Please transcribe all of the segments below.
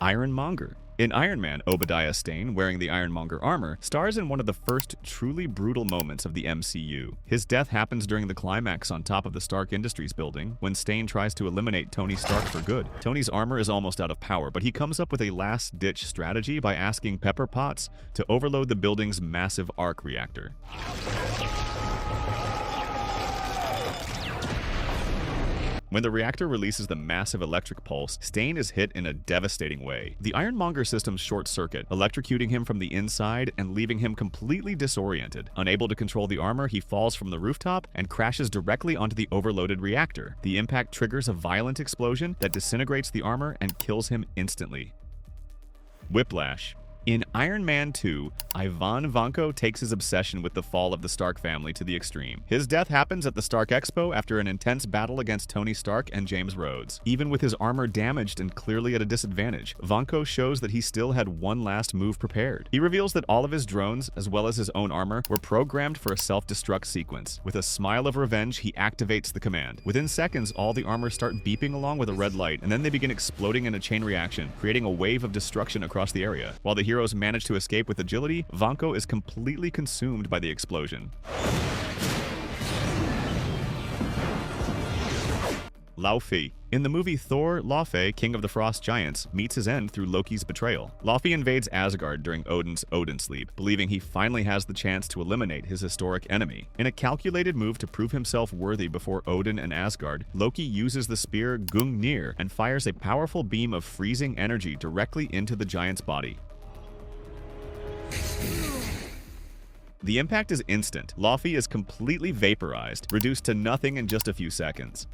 Ironmonger. In Iron Man, Obadiah Stane, wearing the Ironmonger armor, stars in one of the first truly brutal moments of the MCU. His death happens during the climax on top of the Stark Industries building, when Stane tries to eliminate Tony Stark for good. Tony's armor is almost out of power, but he comes up with a last-ditch strategy by asking Pepper Potts to overload the building's massive arc reactor. When the reactor releases the massive electric pulse, Stane is hit in a devastating way. The Ironmonger systems short-circuit, electrocuting him from the inside and leaving him completely disoriented. Unable to control the armor, he falls from the rooftop and crashes directly onto the overloaded reactor. The impact triggers a violent explosion that disintegrates the armor and kills him instantly. Whiplash. In Iron Man 2, Ivan Vanko takes his obsession with the fall of the Stark family to the extreme. His death happens at the Stark Expo after an intense battle against Tony Stark and James Rhodes. Even with his armor damaged and clearly at a disadvantage, Vanko shows that he still had one last move prepared. He reveals that all of his drones, as well as his own armor, were programmed for a self-destruct sequence. With a smile of revenge, he activates the command. Within seconds, all the armors start beeping along with a red light, and then they begin exploding in a chain reaction, creating a wave of destruction across the area. While the heroes manage to escape with agility, Vanko is completely consumed by the explosion. Laufey. In the movie Thor, Laufey, King of the Frost Giants, meets his end through Loki's betrayal. Laufey invades Asgard during Odin's Odin Sleep, believing he finally has the chance to eliminate his historic enemy. In a calculated move to prove himself worthy before Odin and Asgard, Loki uses the spear Gungnir and fires a powerful beam of freezing energy directly into the giant's body. The impact is instant. Laufey is completely vaporized, reduced to nothing in just a few seconds.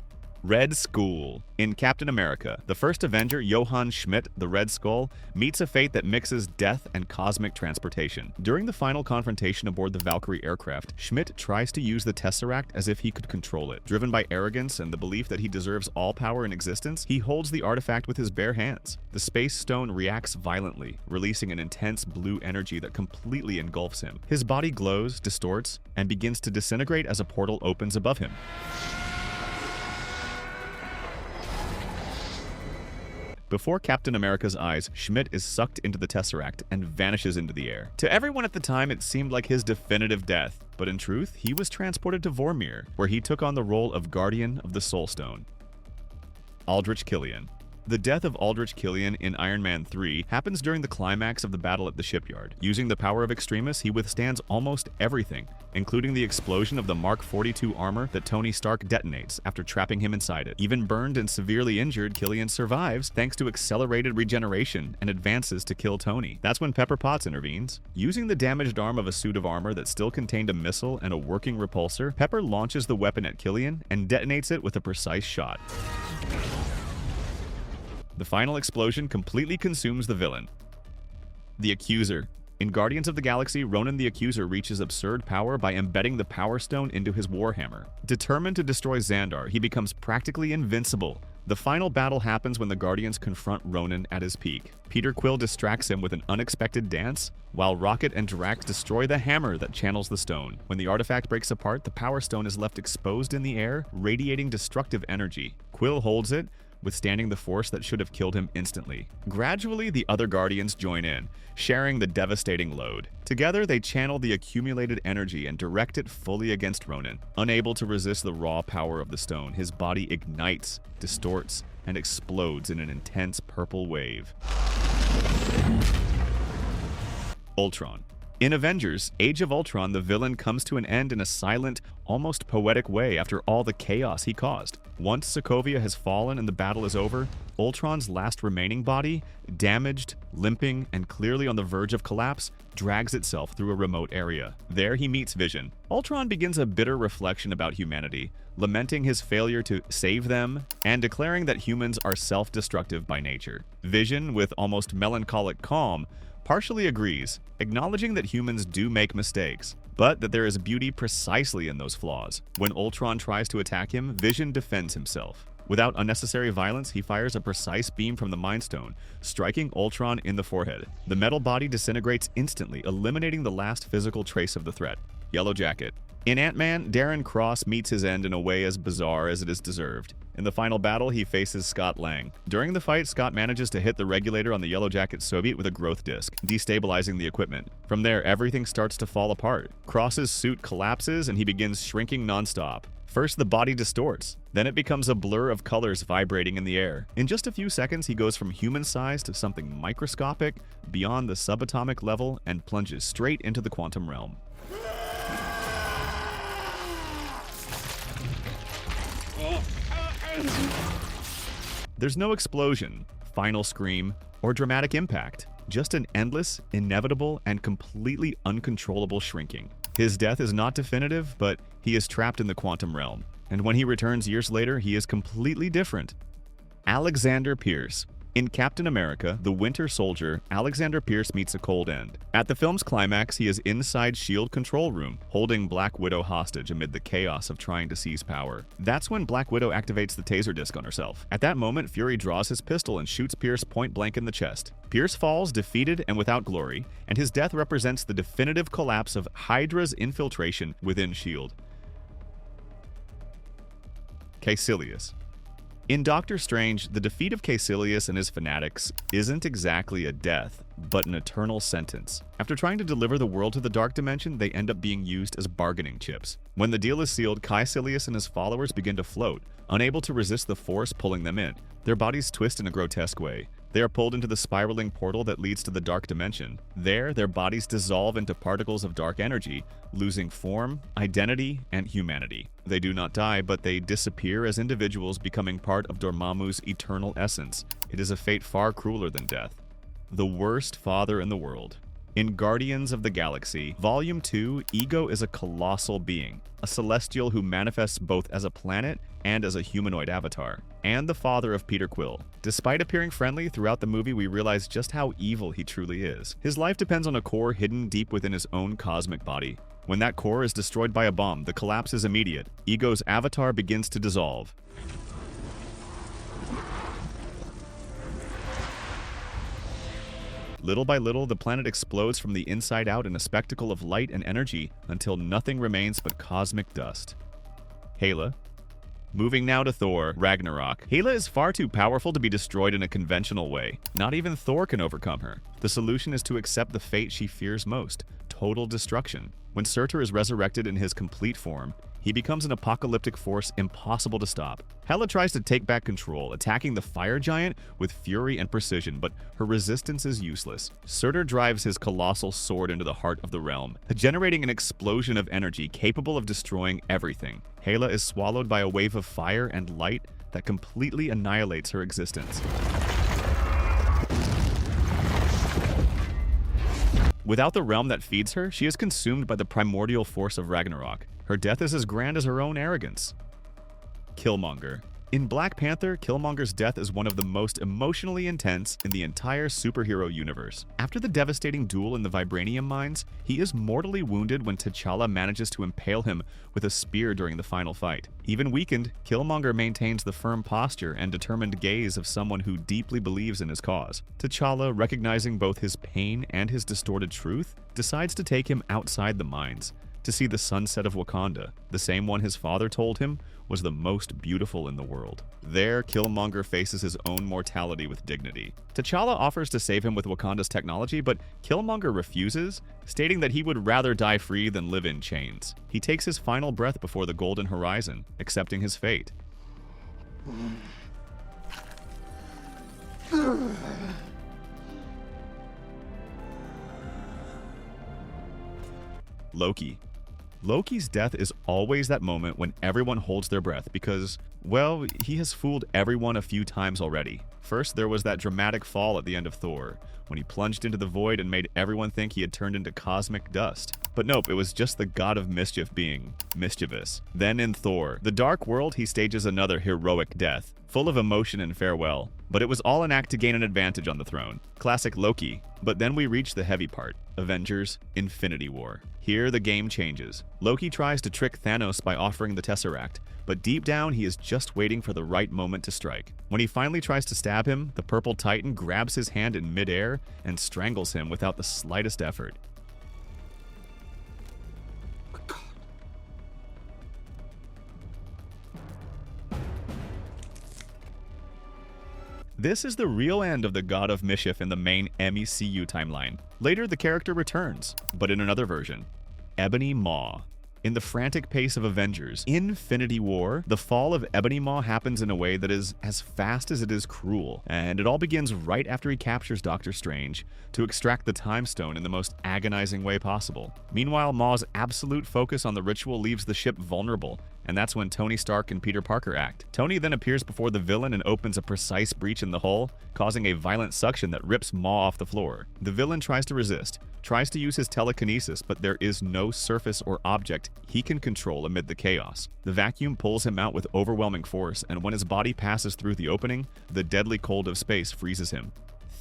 Red Skull. In Captain America, the first Avenger, Johann Schmidt, the Red Skull, meets a fate that mixes death and cosmic transportation. During the final confrontation aboard the Valkyrie aircraft, Schmidt tries to use the Tesseract as if he could control it. Driven by arrogance and the belief that he deserves all power in existence, he holds the artifact with his bare hands. The Space Stone reacts violently, releasing an intense blue energy that completely engulfs him. His body glows, distorts, and begins to disintegrate as a portal opens above him. Before Captain America's eyes, Schmidt is sucked into the Tesseract and vanishes into the air. To everyone at the time, it seemed like his definitive death, but in truth, he was transported to Vormir, where he took on the role of Guardian of the Soul Stone. Aldrich Killian. The death of Aldrich Killian in Iron Man 3 happens during the climax of the battle at the shipyard. Using the power of Extremis, he withstands almost everything, including the explosion of the Mark 42 armor that Tony Stark detonates after trapping him inside it. Even burned and severely injured, Killian survives thanks to accelerated regeneration and advances to kill Tony. That's when Pepper Potts intervenes. Using the damaged arm of a suit of armor that still contained a missile and a working repulsor, Pepper launches the weapon at Killian and detonates it with a precise shot. The final explosion completely consumes the villain. The Accuser. In Guardians of the Galaxy, Ronan the Accuser reaches absurd power by embedding the Power Stone into his warhammer. Determined to destroy Xandar, he becomes practically invincible. The final battle happens when the Guardians confront Ronan at his peak. Peter Quill distracts him with an unexpected dance, while Rocket and Drax destroy the hammer that channels the stone. When the artifact breaks apart, the Power Stone is left exposed in the air, radiating destructive energy. Quill holds it, withstanding the force that should have killed him instantly. Gradually, the other Guardians join in, sharing the devastating load. Together, they channel the accumulated energy and direct it fully against Ronan. Unable to resist the raw power of the stone, his body ignites, distorts, and explodes in an intense purple wave. Ultron. In Avengers, Age of Ultron, the villain comes to an end in a silent, almost poetic way after all the chaos he caused. Once Sokovia has fallen and the battle is over, Ultron's last remaining body, damaged, limping, and clearly on the verge of collapse, drags itself through a remote area. There he meets Vision. Ultron begins a bitter reflection about humanity, lamenting his failure to save them and declaring that humans are self-destructive by nature. Vision, with almost melancholic calm, partially agrees, acknowledging that humans do make mistakes, but that there is beauty precisely in those flaws. When Ultron tries to attack him, Vision defends himself. Without unnecessary violence, he fires a precise beam from the Mind Stone, striking Ultron in the forehead. The metal body disintegrates instantly, eliminating the last physical trace of the threat. Yellowjacket. In Ant-Man, Darren Cross meets his end in a way as bizarre as it is deserved. In the final battle, he faces Scott Lang. During the fight, Scott manages to hit the regulator on the Yellowjacket Soviet with a growth disc, destabilizing the equipment. From there, everything starts to fall apart. Cross's suit collapses and he begins shrinking nonstop. First, the body distorts. Then it becomes a blur of colors vibrating in the air. In just a few seconds, he goes from human size to something microscopic, beyond the subatomic level, and plunges straight into the quantum realm. There's no explosion, final scream, or dramatic impact. Just an endless, inevitable, and completely uncontrollable shrinking. His death is not definitive, but he is trapped in the quantum realm. And when he returns years later, he is completely different. Alexander Pierce. In Captain America, the Winter Soldier, Alexander Pierce meets a cold end. At the film's climax, he is inside S.H.I.E.L.D. control room, holding Black Widow hostage amid the chaos of trying to seize power. That's when Black Widow activates the taser disc on herself. At that moment, Fury draws his pistol and shoots Pierce point blank in the chest. Pierce falls, defeated and without glory, and his death represents the definitive collapse of Hydra's infiltration within S.H.I.E.L.D. Kaecilius. In Doctor Strange, the defeat of Kaecilius and his fanatics isn't exactly a death, but an eternal sentence. After trying to deliver the world to the Dark Dimension, they end up being used as bargaining chips. When the deal is sealed, Kaecilius and his followers begin to float, unable to resist the force pulling them in. Their bodies twist in a grotesque way. They are pulled into the spiraling portal that leads to the Dark Dimension. There, their bodies dissolve into particles of dark energy, losing form, identity, and humanity. They do not die, but they disappear as individuals, becoming part of Dormammu's eternal essence. It is a fate far crueler than death. The worst father in the world. In Guardians of the Galaxy, Volume 2, Ego is a colossal being, a celestial who manifests both as a planet and as a humanoid avatar, and the father of Peter Quill. Despite appearing friendly throughout the movie, we realize just how evil he truly is. His life depends on a core hidden deep within his own cosmic body. When that core is destroyed by a bomb, the collapse is immediate. Ego's avatar begins to dissolve. Little by little, the planet explodes from the inside out in a spectacle of light and energy until nothing remains but cosmic dust. Hela. Moving now to Thor, Ragnarok. Hela is far too powerful to be destroyed in a conventional way. Not even Thor can overcome her. The solution is to accept the fate she fears most, total destruction. When Surtur is resurrected in his complete form, he becomes an apocalyptic force impossible to stop. Hela tries to take back control, attacking the fire giant with fury and precision, but her resistance is useless. Surtur drives his colossal sword into the heart of the realm, generating an explosion of energy capable of destroying everything. Hela is swallowed by a wave of fire and light that completely annihilates her existence. Without the realm that feeds her, she is consumed by the primordial force of Ragnarok. Her death is as grand as her own arrogance. Killmonger. In Black Panther, Killmonger's death is one of the most emotionally intense in the entire superhero universe. After the devastating duel in the vibranium mines, he is mortally wounded when T'Challa manages to impale him with a spear during the final fight. Even weakened, Killmonger maintains the firm posture and determined gaze of someone who deeply believes in his cause. T'Challa, recognizing both his pain and his distorted truth, decides to take him outside the mines, to see the sunset of Wakanda, the same one his father told him was the most beautiful in the world. There, Killmonger faces his own mortality with dignity. T'Challa offers to save him with Wakanda's technology, but Killmonger refuses, stating that he would rather die free than live in chains. He takes his final breath before the golden horizon, accepting his fate. Loki. Loki's death is always that moment when everyone holds their breath because, well, he has fooled everyone a few times already. First, there was that dramatic fall at the end of Thor, when he plunged into the void and made everyone think he had turned into cosmic dust. But nope, it was just the god of mischief being mischievous. Then in Thor, the Dark World, he stages another heroic death, full of emotion and farewell. But it was all an act to gain an advantage on the throne. Classic Loki. But then we reach the heavy part. Avengers: Infinity War. Here the game changes. Loki tries to trick Thanos by offering the Tesseract, but deep down he is just waiting for the right moment to strike. When he finally tries to stab him, the Purple Titan grabs his hand in midair and strangles him without the slightest effort. This is the real end of the God of Mischief in the main MCU timeline. Later, the character returns, but in another version. Ebony Maw. In the frantic pace of Avengers Infinity War, the fall of Ebony Maw happens in a way that is as fast as it is cruel, and it all begins right after he captures Doctor Strange to extract the Time Stone in the most agonizing way possible. Meanwhile, Maw's absolute focus on the ritual leaves the ship vulnerable, and that's when Tony Stark and Peter Parker act. Tony then appears before the villain and opens a precise breach in the hull, causing a violent suction that rips Maw off the floor. The villain tries to resist, tries to use his telekinesis, but there is no surface or object he can control amid the chaos. The vacuum pulls him out with overwhelming force, and when his body passes through the opening, the deadly cold of space freezes him.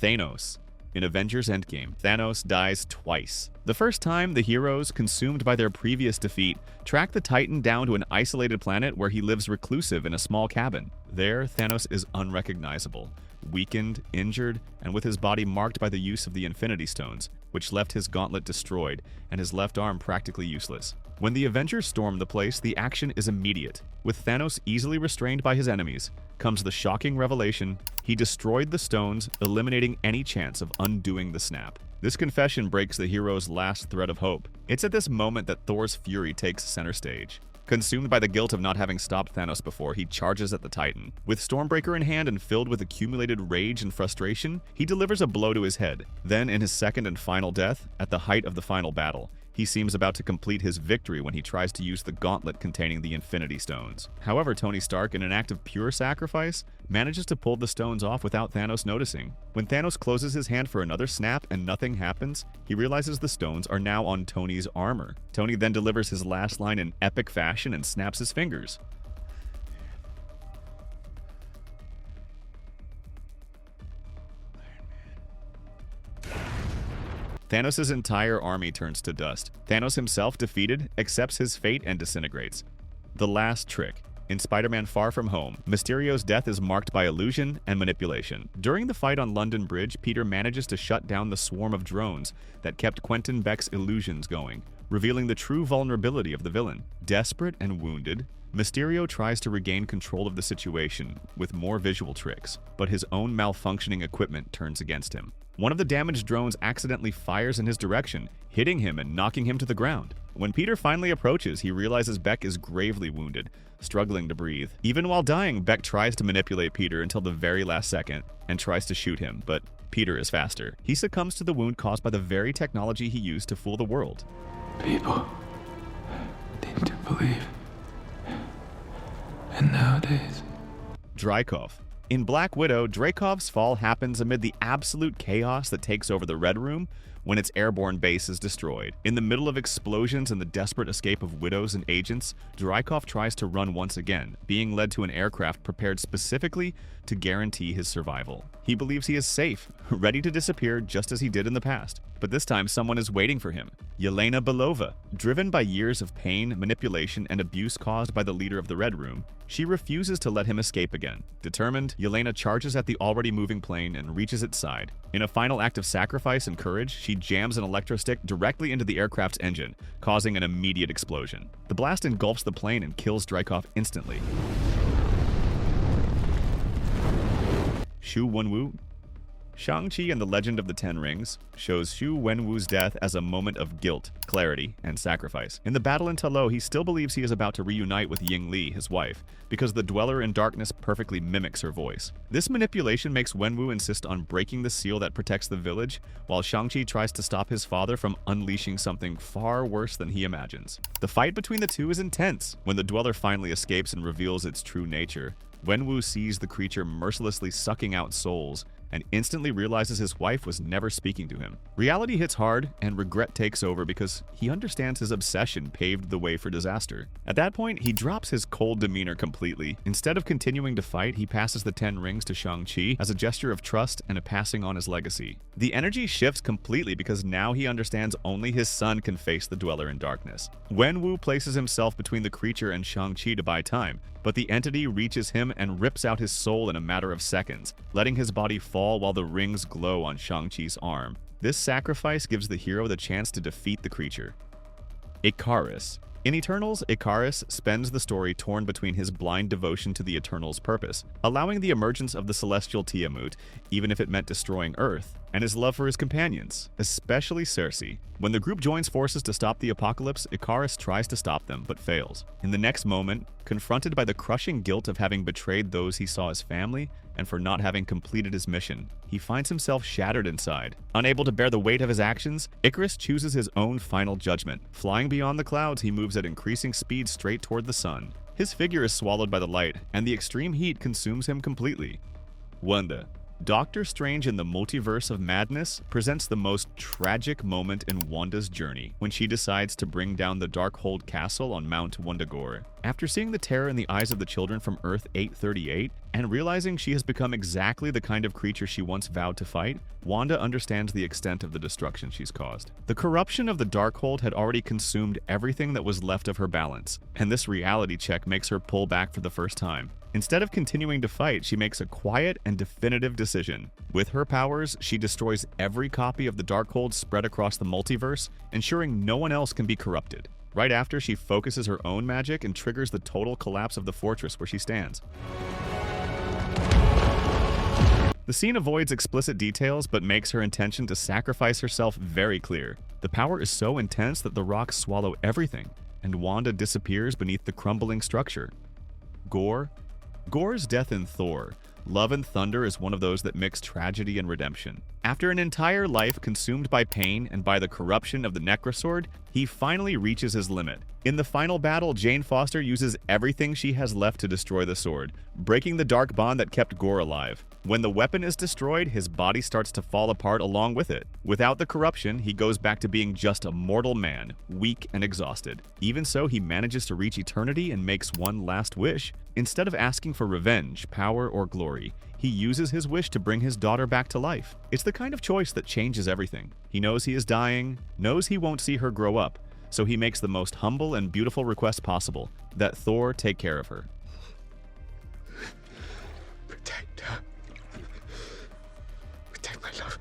Thanos. In Avengers Endgame, Thanos dies twice. The first time, the heroes, consumed by their previous defeat, track the Titan down to an isolated planet where he lives reclusive in a small cabin. There, Thanos is unrecognizable, weakened, injured, and with his body marked by the use of the Infinity Stones, which left his gauntlet destroyed and his left arm practically useless. When the Avengers storm the place, the action is immediate. With Thanos easily restrained by his enemies, comes the shocking revelation he destroyed the stones, eliminating any chance of undoing the snap. This confession breaks the hero's last thread of hope. It's at this moment that Thor's fury takes center stage. Consumed by the guilt of not having stopped Thanos before, he charges at the Titan. With Stormbreaker in hand and filled with accumulated rage and frustration, he delivers a blow to his head. Then, in his second and final death, at the height of the final battle, he seems about to complete his victory when he tries to use the gauntlet containing the Infinity Stones. However, Tony Stark, in an act of pure sacrifice, manages to pull the stones off without Thanos noticing. When Thanos closes his hand for another snap and nothing happens, he realizes the stones are now on Tony's armor. Tony then delivers his last line in epic fashion and snaps his fingers. Thanos' entire army turns to dust. Thanos himself, defeated, accepts his fate and disintegrates. The last trick. In Spider-Man Far From Home, Mysterio's death is marked by illusion and manipulation. During the fight on London Bridge, Peter manages to shut down the swarm of drones that kept Quentin Beck's illusions going, revealing the true vulnerability of the villain. Desperate and wounded, Mysterio tries to regain control of the situation with more visual tricks, but his own malfunctioning equipment turns against him. One of the damaged drones accidentally fires in his direction, hitting him and knocking him to the ground. When Peter finally approaches, he realizes Beck is gravely wounded, struggling to breathe. Even while dying, Beck tries to manipulate Peter until the very last second and tries to shoot him, but Peter is faster. He succumbs to the wound caused by the very technology he used to fool the world. People need to believe. And nowadays... Dreykov. In Black Widow, Dreykov's fall happens amid the absolute chaos that takes over the Red Room when its airborne base is destroyed. In the middle of explosions and the desperate escape of widows and agents, Dreykov tries to run once again, being led to an aircraft prepared specifically to guarantee his survival. He believes he is safe, ready to disappear just as he did in the past. But this time someone is waiting for him. Yelena Belova. Driven by years of pain, manipulation, and abuse caused by the leader of the Red Room, she refuses to let him escape again. Determined, Yelena charges at the already moving plane and reaches its side. In a final act of sacrifice and courage, she jams an electrostick directly into the aircraft's engine, causing an immediate explosion. The blast engulfs the plane and kills Dreykov instantly. Xu Wenwu. Shang-Chi and the Legend of the Ten Rings shows Xu Wenwu's death as a moment of guilt, clarity, and sacrifice. In the battle in Ta Lo, he still believes he is about to reunite with Ying Li, his wife, because the Dweller in Darkness perfectly mimics her voice. This manipulation makes Wenwu insist on breaking the seal that protects the village, while Shang-Chi tries to stop his father from unleashing something far worse than he imagines. The fight between the two is intense. When the Dweller finally escapes and reveals its true nature, Wenwu sees the creature mercilessly sucking out souls and instantly realizes his wife was never speaking to him. Reality hits hard, and regret takes over because he understands his obsession paved the way for disaster. At that point, he drops his cold demeanor completely. Instead of continuing to fight, he passes the Ten Rings to Shang-Chi as a gesture of trust and a passing on his legacy. The energy shifts completely because now he understands only his son can face the Dweller in Darkness. Wenwu places himself between the creature and Shang-Chi to buy time, but the entity reaches him and rips out his soul in a matter of seconds, letting his body fall while the rings glow on Shang-Chi's arm. This sacrifice gives the hero the chance to defeat the creature. Ikaris. In Eternals, Ikaris spends the story torn between his blind devotion to the Eternals' purpose, allowing the emergence of the celestial Tiamut, even if it meant destroying Earth, and his love for his companions, especially Cersei. When the group joins forces to stop the apocalypse, Ikaris tries to stop them, but fails. In the next moment, confronted by the crushing guilt of having betrayed those he saw as family, and for not having completed his mission, he finds himself shattered inside. Unable to bear the weight of his actions, Ikaris chooses his own final judgment. Flying beyond the clouds, he moves at increasing speed straight toward the sun. His figure is swallowed by the light, and the extreme heat consumes him completely. Wanda. Doctor Strange in the Multiverse of Madness presents the most tragic moment in Wanda's journey when she decides to bring down the Darkhold Castle on Mount Wundagore. After seeing the terror in the eyes of the children from Earth 838 and realizing she has become exactly the kind of creature she once vowed to fight, Wanda understands the extent of the destruction she's caused. The corruption of the Darkhold had already consumed everything that was left of her balance, and this reality check makes her pull back for the first time. Instead of continuing to fight, she makes a quiet and definitive decision. With her powers, she destroys every copy of the Darkhold spread across the multiverse, ensuring no one else can be corrupted. Right after, she focuses her own magic and triggers the total collapse of the fortress where she stands. The scene avoids explicit details but makes her intention to sacrifice herself very clear. The power is so intense that the rocks swallow everything, and Wanda disappears beneath the crumbling structure. Gorr. Gorr's death in Thor, Love and Thunder is one of those that mix tragedy and redemption. After an entire life consumed by pain and by the corruption of the Necrosword, he finally reaches his limit. In the final battle, Jane Foster uses everything she has left to destroy the sword, breaking the dark bond that kept Gorr alive. When the weapon is destroyed, his body starts to fall apart along with it. Without the corruption, he goes back to being just a mortal man, weak and exhausted. Even so, he manages to reach eternity and makes one last wish. Instead of asking for revenge, power, or glory, he uses his wish to bring his daughter back to life. It's the kind of choice that changes everything. He knows he is dying, knows he won't see her grow up, so he makes the most humble and beautiful request possible, that Thor take care of her. Protect her. Protect my love.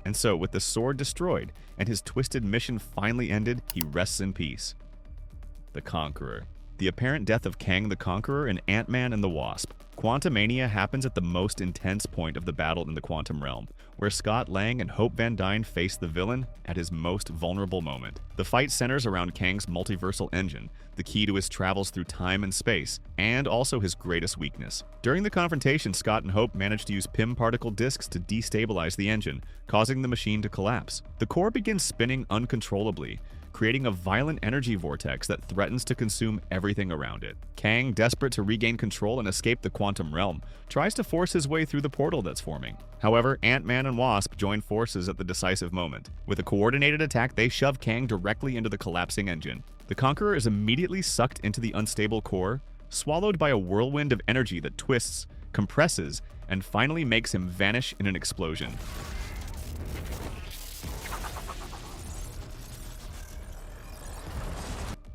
And so, with the sword destroyed and his twisted mission finally ended, he rests in peace. The Conqueror. The apparent death of Kang the Conqueror and Ant-Man and the Wasp. Quantumania happens at the most intense point of the battle in the quantum realm, where Scott Lang and Hope Van Dyne face the villain at his most vulnerable moment. The fight centers around Kang's multiversal engine, the key to his travels through time and space, and also his greatest weakness. During the confrontation, Scott and Hope manage to use Pym particle discs to destabilize the engine, causing the machine to collapse. The core begins spinning uncontrollably, creating a violent energy vortex that threatens to consume everything around it. Kang, desperate to regain control and escape the quantum realm, tries to force his way through the portal that's forming. However, Ant-Man and Wasp join forces at the decisive moment. With a coordinated attack, they shove Kang directly into the collapsing engine. The Conqueror is immediately sucked into the unstable core, swallowed by a whirlwind of energy that twists, compresses, and finally makes him vanish in an explosion.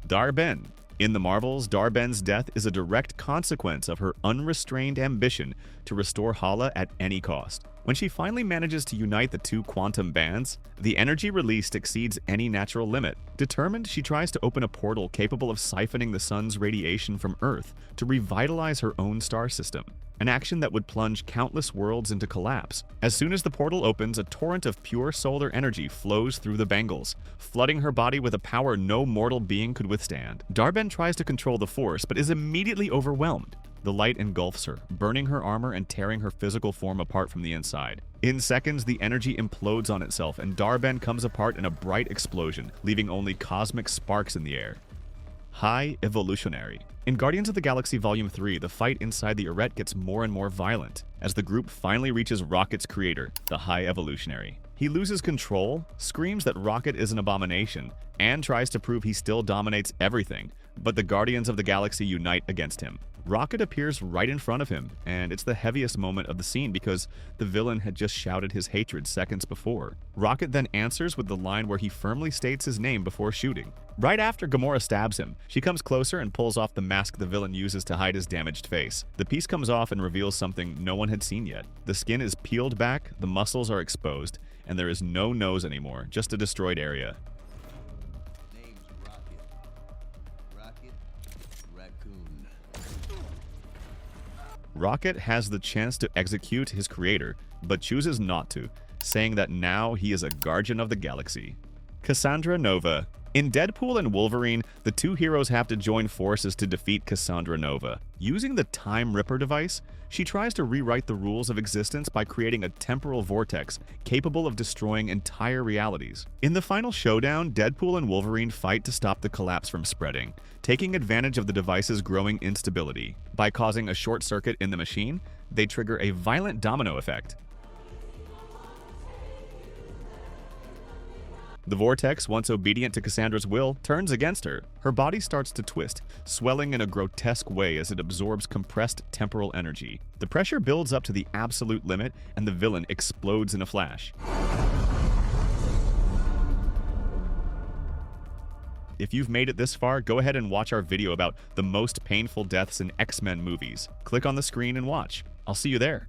Dar-Benn. In the Marvels, Dar-Benn's death is a direct consequence of her unrestrained ambition to restore Hela at any cost. When she finally manages to unite the two quantum bands, the energy released exceeds any natural limit. Determined, she tries to open a portal capable of siphoning the sun's radiation from Earth to revitalize her own star system, an action that would plunge countless worlds into collapse. As soon as the portal opens, a torrent of pure solar energy flows through the bangles, flooding her body with a power no mortal being could withstand. Dar-Benn tries to control the force, but is immediately overwhelmed. The light engulfs her, burning her armor and tearing her physical form apart from the inside. In seconds, the energy implodes on itself, and Dar-Benn comes apart in a bright explosion, leaving only cosmic sparks in the air. High Evolutionary. In Guardians of the Galaxy Volume 3, the fight inside the Arete gets more and more violent, as the group finally reaches Rocket's creator, the High Evolutionary. He loses control, screams that Rocket is an abomination, and tries to prove he still dominates everything, but the Guardians of the Galaxy unite against him. Rocket appears right in front of him, and it's the heaviest moment of the scene because the villain had just shouted his hatred seconds before. Rocket then answers with the line where he firmly states his name before shooting. Right after Gamora stabs him, she comes closer and pulls off the mask the villain uses to hide his damaged face. The piece comes off and reveals something no one had seen yet. The skin is peeled back, the muscles are exposed, and there is no nose anymore, just a destroyed area. Name's Rocket. Rocket Raccoon. Rocket has the chance to execute his creator, but chooses not to, saying that now he is a guardian of the galaxy. Cassandra Nova. In Deadpool and Wolverine, the two heroes have to join forces to defeat Cassandra Nova. Using the Time Ripper device, she tries to rewrite the rules of existence by creating a temporal vortex capable of destroying entire realities. In the final showdown, Deadpool and Wolverine fight to stop the collapse from spreading, taking advantage of the device's growing instability. By causing a short circuit in the machine, they trigger a violent domino effect. The vortex, once obedient to Cassandra's will, turns against her. Her body starts to twist, swelling in a grotesque way as it absorbs compressed temporal energy. The pressure builds up to the absolute limit, and the villain explodes in a flash. If you've made it this far, go ahead and watch our video about the most painful deaths in X-Men movies. Click on the screen and watch. I'll see you there.